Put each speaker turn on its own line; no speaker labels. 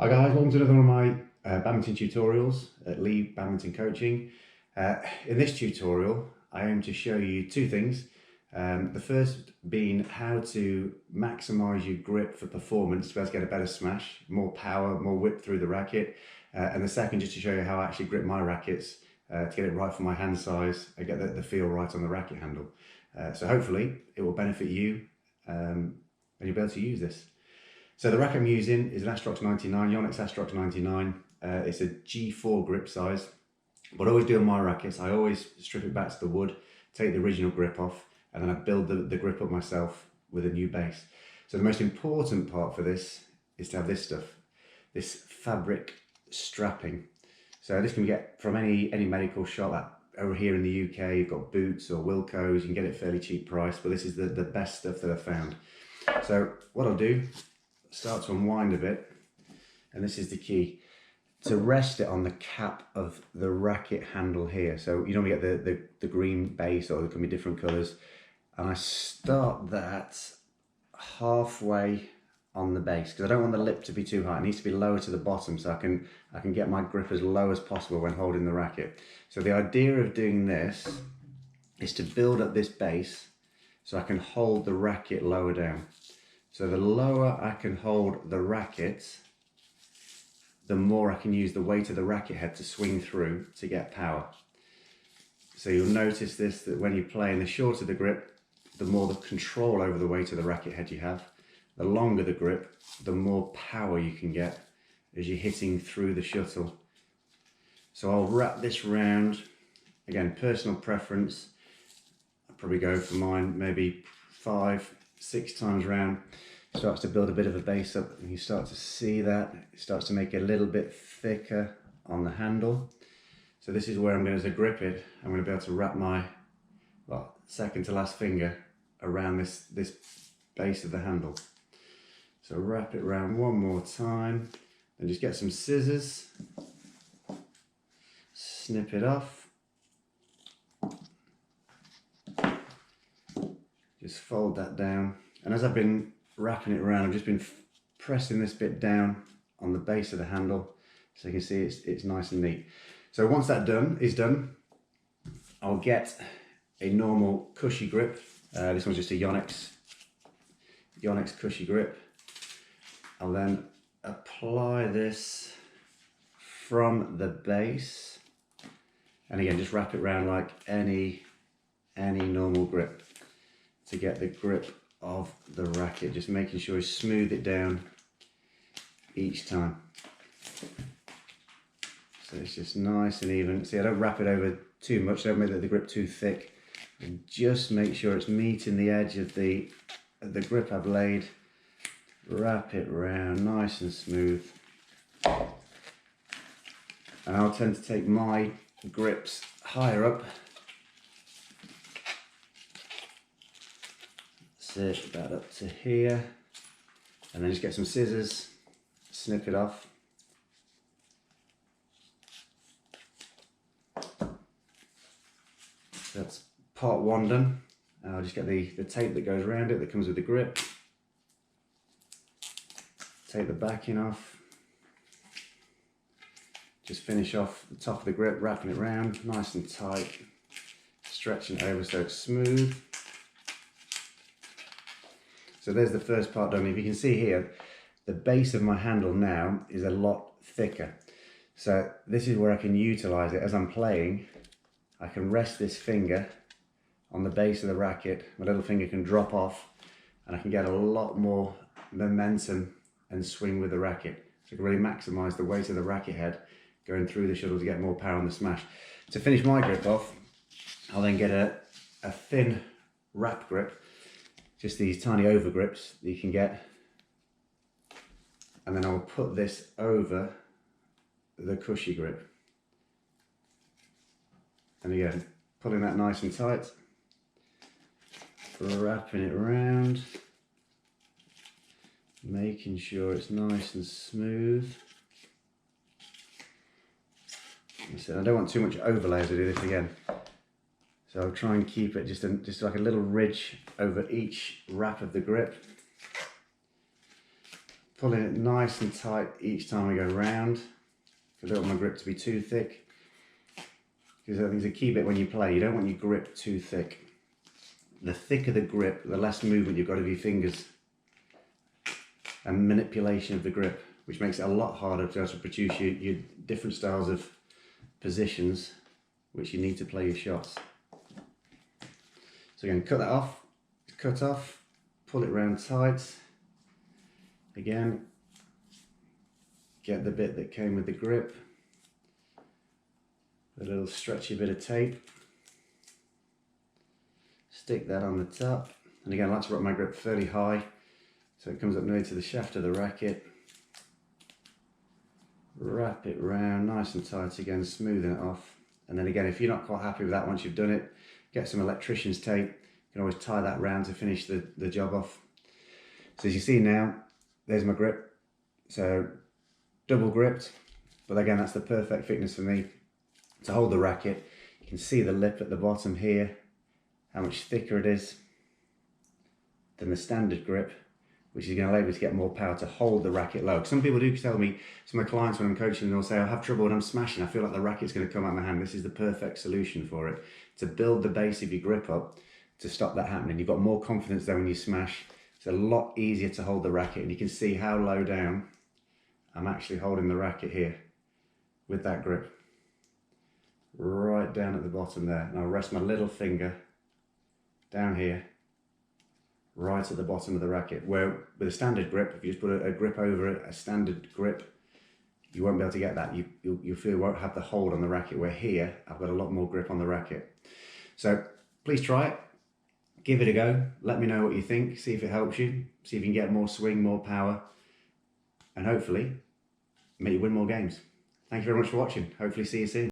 Hi guys, welcome to another one of my badminton tutorials at Lee Badminton Coaching. In this tutorial, I aim to show you two things. The first being how to maximise your grip for performance to be able to get a better smash, more power, more whip through the racket. And the second, just to show you how I actually grip my rackets to get it right for my hand size and get the feel right on the racket handle. So hopefully it will benefit you and you'll be able to use this. So the racket I'm using is an Astrox 99, Yonex Astrox 99. It's a G4 grip size. What I always do on my rackets, I always strip it back to the wood, take the original grip off, and then I build the grip up myself with a new base. So the most important part for this is to have this stuff, this fabric strapping. So this can get from any medical shop. Over here in the UK, you've got Boots or Wilko's, you can get it fairly cheap price, but this is the best stuff that I've found. So what I'll do, start to unwind a bit, and this is the key, to rest it on the cap of the racket handle here. So you normally get the green base, or there can be different colours, and I start that halfway on the base because I don't want the lip to be too high. It needs to be lower to the bottom so I can get my grip as low as possible when holding the racket. So the idea of doing this is to build up this base so I can hold the racket lower down. So the lower I can hold the racket, the more I can use the weight of the racket head to swing through to get power. So you'll notice this, that when you play, and the shorter the grip, the more the control over the weight of the racket head you have. The longer the grip, the more power you can get as you're hitting through the shuttle. So I'll wrap this round, again, personal preference. I'll probably go for mine maybe 5-6 times round. Starts to build a bit of a base up, and you start to see that it starts to make it a little bit thicker on the handle. So this is where I'm going to, as I grip it, I'm going to be able to wrap my second to last finger around this base of the handle. So wrap it around one more time, and just get some scissors, snip it off, just fold that down, and as I've been wrapping it around, I've just been pressing this bit down on the base of the handle so you can see it's nice and neat. So once that is done, I'll get a normal cushy grip. This one's just a Yonex cushy grip. I'll then apply this from the base, and again just wrap it around like any normal grip to get the grip of the racket, just making sure you smooth it down each time. So it's just nice and even. See, I don't wrap it over too much, don't make the grip too thick, and just make sure it's meeting the edge of the grip I've laid. Wrap it around nice and smooth. And I'll tend to take my grips higher up. Sit that up to here, and then just get some scissors, snip it off. That's part one done. I'll just get the tape that goes around it that comes with the grip. Take the backing off. Just finish off the top of the grip, wrapping it around nice and tight, stretching it over so it's smooth. So there's the first part done. If you can see here, the base of my handle now is a lot thicker. So this is where I can utilize it as I'm playing. I can rest this finger on the base of the racket. My little finger can drop off, and I can get a lot more momentum and swing with the racket. So I can really maximize the weight of the racket head going through the shuttle to get more power on the smash. To finish my grip off, I'll then get a thin wrap grip. Just these tiny over grips that you can get, and then I'll put this over the cushy grip, and again pulling that nice and tight, wrapping it around, making sure it's nice and smooth. So I don't want too much overlay as I do this again. So I'll try and keep it just like a little ridge over each wrap of the grip. pulling it nice and tight each time I go round. I don't want my grip to be too thick, because I think it's a key bit when you play. You don't want your grip too thick. The thicker the grip, the less movement you've got of your fingers and manipulation of the grip, which makes it a lot harder to also produce your different styles of positions which you need to play your shots. So again, cut that off, cut off, pull it round tight. Again, get the bit that came with the grip, a little stretchy bit of tape, stick that on the top, and again I like to rock my grip fairly high so it comes up nearly to the shaft of the racket. Wrap it round nice and tight again, smoothing it off, and then again if you're not quite happy with that once you've done it, get some electrician's tape. You can always tie that round to finish the job off. So as you see now, there's my grip, so double gripped, but again that's the perfect thickness for me to hold the racket. You can see the lip at the bottom here, how much thicker it is than the standard grip, which is going to allow me to get more power to hold the racket low. Some people do tell me, some of my clients when I'm coaching, they'll say, I have trouble when I'm smashing, I feel like the racket's going to come out of my hand. This is the perfect solution for it, to build the base of your grip up, to stop that happening. You've got more confidence there when you smash. It's a lot easier to hold the racket, and you can see how low down I'm actually holding the racket here with that grip. Right down at the bottom there, and I'll rest my little finger down here, right at the bottom of the racket, where with a standard grip, if you just put a grip over it, a standard grip, you won't be able to get that. You'll feel you won't have the hold on the racket, where here, I've got a lot more grip on the racket. So please try it, give it a go, let me know what you think, see if it helps you, see if you can get more swing, more power, and hopefully make you win more games. Thank you very much for watching, hopefully see you soon.